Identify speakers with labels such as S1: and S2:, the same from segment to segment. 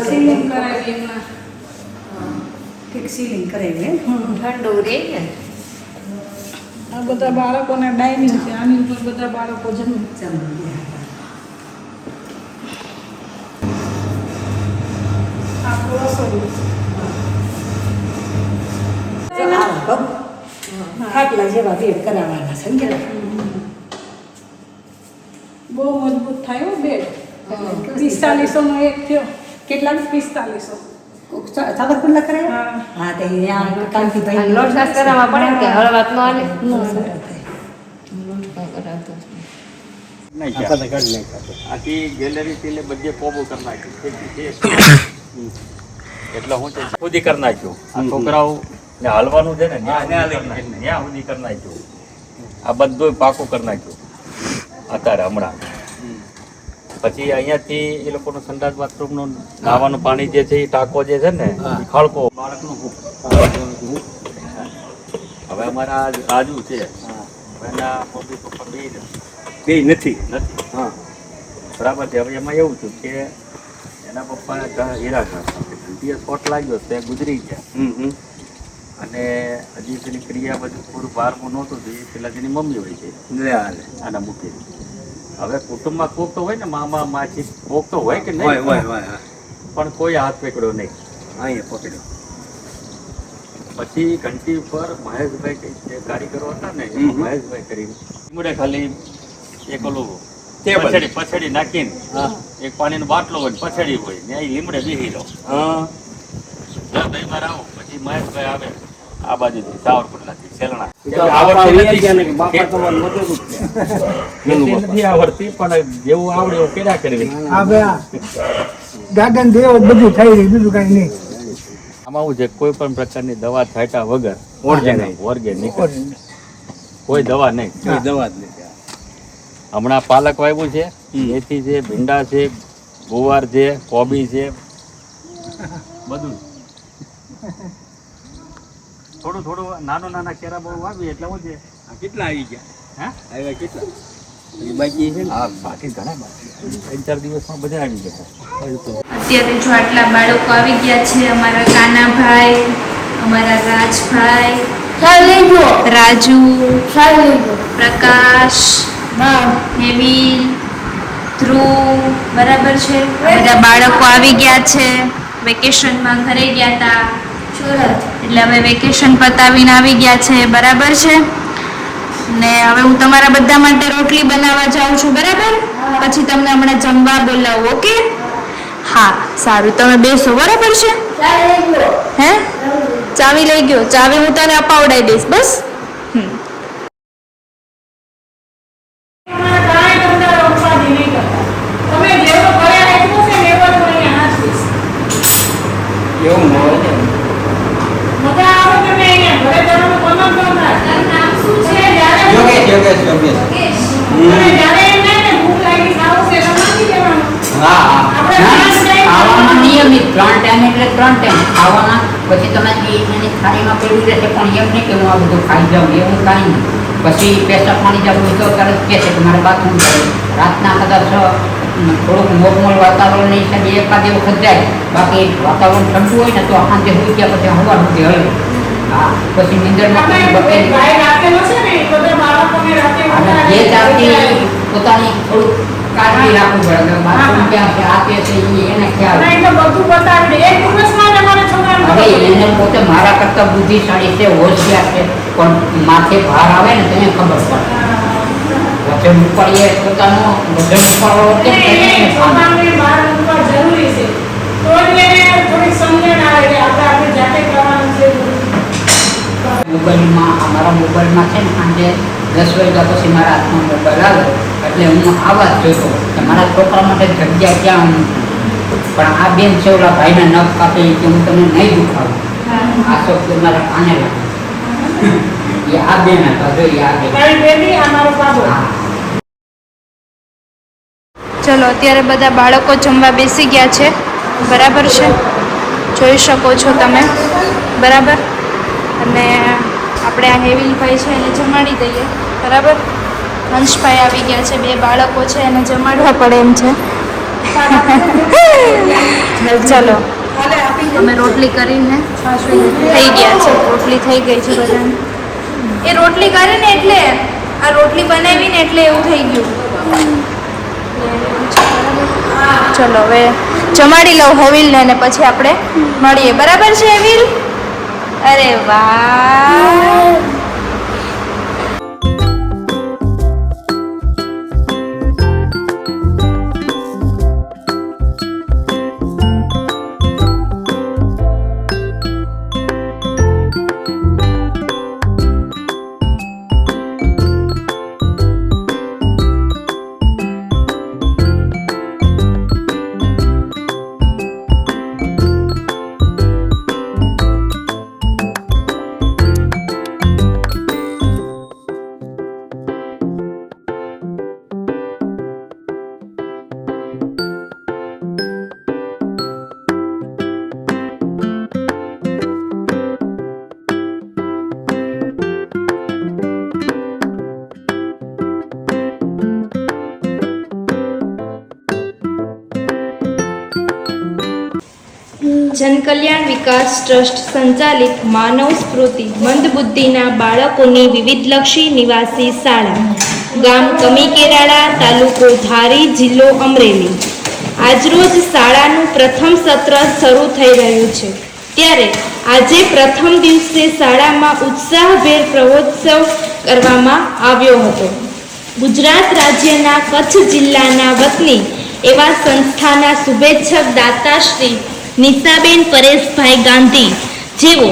S1: Ceiling કરાવી એમાં ઠીક સીલિંગ કરાવી
S2: ઠંડુ રહે ને.
S1: આ બધા બાળકોને ડાઇનિંગ છે, આની ઉપર બધા બાળકો જમે. આ રસોડું
S3: ખાટલા જેવા બેડ કરાવવાના સમજ્યા.
S1: બહુ મજબૂત થાય હો બેડ. 4500 નો એક થયો.
S3: કેટલા?
S1: 4500.
S3: સાબરકુંડલા કરાયા? હા તે અહીંયા કાંતિભાઈ
S2: લોટ ખાસ કરાવવા પડે ને કે હળવાત નો હાલે.
S4: આખી ગેલેરી થી બધે પોબો કરી નાખ્યું એટલે હું સુધી કરી નાખ્યું. આ છોકરાઓ ને હાલવાનું છે ને ત્યાં સુધી કરી નાખ્યું. આ બધું પાકું કરી નાખ્યું અત્યારે હમણાં. પછી અહીંયાથી એ લોકોનું સંડાસ બાથરૂમનું નાવાનું પાણી જે છે એ ટાંકો જે છે ને એ ખળકો બાળકનું હવે અમારા રાજુ છે એના મમ્મી પપ્પા બે નથી હા બરાબર છે. હવે એમાં એવું થયું કે એના પપ્પા હીરાઘાટ શોટ લાગ્યો તે ગુજરી ગયા અને હજી પેલી ક્રિયા બધું પૂરું બારમું નહોતું તો એ પેલા જેની મમ્મી હોય છે આના મૂકી. હવે કુટુંબમાં કોક તો હોય ને મામા માસી કોક તો હોય કે નહીં પણ કોઈ હાથ પકડ્યો નહીં અહીંયા પકડ્યો. પછી ઘંટી ઉપર મહેશભાઈ જે કારીગરો હતા ને મહેશભાઈ કરીને લીમડે ખાલી એક ઓલું પછડી નાખીને એક પાણીનો બાટલો હોય પછડી હોય ને અહીં લીમડે બેસી લો ભાઈ મારે આવો. પછી મહેશભાઈ આવે આ બાજુથી સાવરકુંડલાથી સેલણા નથી આવડતી પણ જેવું આવડે એવું કેડા કરવી.
S1: ગાર્ડન જેવો બધું થઈ રહ્યું, બીજું કઈ નહીં.
S4: આમાં શું છે કોઈ પણ પ્રકારની દવા છાંટા વગર ઓર્ગેનિક કોઈ દવા નહીં. હમણાં પાલક વાવ્યું છે, મેથી છે, ભીંડા છે, ગુવાર છે, કોબી છે, બધું થોડું થોડું નાના કેરા બહુ વાવી એટલે શું છે. કેટલા આવી ગયા? આવ્યા કેટલા બાકી છે? હા બાકી ઘણા બાકી 3-4 દિવસમાં બધા આવી ગયા.
S5: અત્યારે જો આટલા બાળકો આવી ગયા છે. અમારા કાનાભાઈ, અમારા રાજભાઈ, રાજુ, પ્રકાશ, હેવિલ, ધ્રુવ, બરાબર છે. બધા બાળકો આવી ગયા છે. વેકેશનમાં ઘરે ગયા હતા એટલે હવે વેકેશન પતાવીને આવી ગયા છે, બરાબર છે. ને હવે હું તમારા બધા માટે રોટલી બનાવવા જાઉં છું, બરાબર. પછી તમને હમણાં જમવા બોલાવું, ઓકે? હા સારું, તમે બેસો, બરાબર છે. હે ચાવી લઈ ગયો? ચાવી હું તને અપાવડાવી દઈશ, બસ.
S6: નિયમિત 3 ટાઈમ એટલે 3 ટાઈમ ખાવાના. પછી તમે એની થાળીમાં પેલું રહેશે પણ એમ નહીં કે હું આ બધું ખાઈ જાઉં એવું કાંઈ નહીં. પછી પેશાબ પાણી જવું તો તરત કહે છે કે મારે બાથરૂમ કરવું. રાતના કદાચ થોડુંક નોર્મલ વાતાવરણ હિસાબે એકાદ વખત જાય. બાકી વાતાવરણ ઠંડુ હોય ને તો સાંજે હોઈ ગયા પછી હવા સુધી હળવે. હા પછી નીંદરમાં જે જાતની પોતાની થોડુંક કાળજી રાખવું પડે. બાથરૂમ ક્યાં છે આ તે છે એને ખ્યાલ. હવે એને પોતે મારા કરતા બુદ્ધિશાળી છે, હોશિયાર છે, પણ માથે ભાર આવે ને તેને ખબર પડે. વજન ઉપાડીએ પોતાનો વજન ઉપાડવો મોબાઈલમાં અમારા મોબાઈલમાં છે ને સાંજે 10 વાગ્યા પછી મારા હાથમાં મોબાઈલ આવે એટલે હું આવા જ જોતો કે મારા છોકરા માટે જગ્યા ક્યાં હું. પણ આ બેન છે ઓલા ભાઈને નખ કાપે કે હું તમને નહીં દુખાવું. આ શબ્દ મારા કાને લાગે. એ આ બેન હતા, જો આ બેન.
S5: ચલો અત્યારે બધા બાળકો જમવા બેસી ગયા છે, બરાબર છે. જોઈ શકો છો તમે, બરાબર. અને આપણે આ હેવિલભાઈ છે એને જમાડી દઈએ, બરાબર. હંસભાઈ આવી ગયા છે, 2 બાળકો છે અને જમાડવા પડે એમ છે. ચલો અમે રોટલી કરીને થઈ ગયા છે. રોટલી થઈ ગઈ છે બધાને. એ રોટલી કરે ને એટલે આ રોટલી બનાવી ને એટલે એવું થઈ ગયું. ચલો હવે જમાડી લઉં હેવિલ ને પછી આપણે મળીએ. બરાબર છે હેવિલ? અરે વાહ. જનકલ્યાણ વિકાસ ટ્રસ્ટ સંચાલિત માનવ સ્મૃતિ મંદબુદ્ધિના બાળકોની વિવિધલક્ષી નિવાસી શાળા, ગામ કમીકેરાળા, તાલુકો ધારી, જિલ્લો અમરેલી. આજરોજ શાળાનું પ્રથમ સત્ર શરૂ થઈ રહ્યું છે, ત્યારે આજે પ્રથમ દિવસે શાળામાં ઉત્સાહભેર પ્રવોત્સવ કરવામાં આવ્યો હતો. ગુજરાત રાજ્યના કચ્છ જિલ્લાના વતની એવા સંસ્થાના શુભેચ્છક દાતાશ્રી નિશાબેન પરેશભાઈ ગાંધી, જેઓ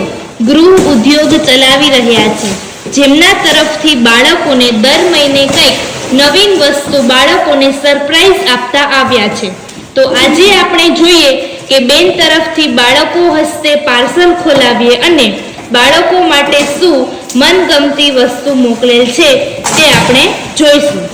S5: ગૃહ ઉદ્યોગ ચલાવી રહ્યા છે, જેમના તરફથી બાળકોને દર મહિને કંઈક નવીન વસ્તુ બાળકોને સરપ્રાઈઝ આપતા આવ્યા છે. તો આજે આપણે જોઈએ કે બેન તરફથી બાળકો હસ્તે પાર્સલ ખોલાવીએ અને બાળકો માટે શું મનગમતી વસ્તુ મોકલેલ છે તે આપણે જોઈશું.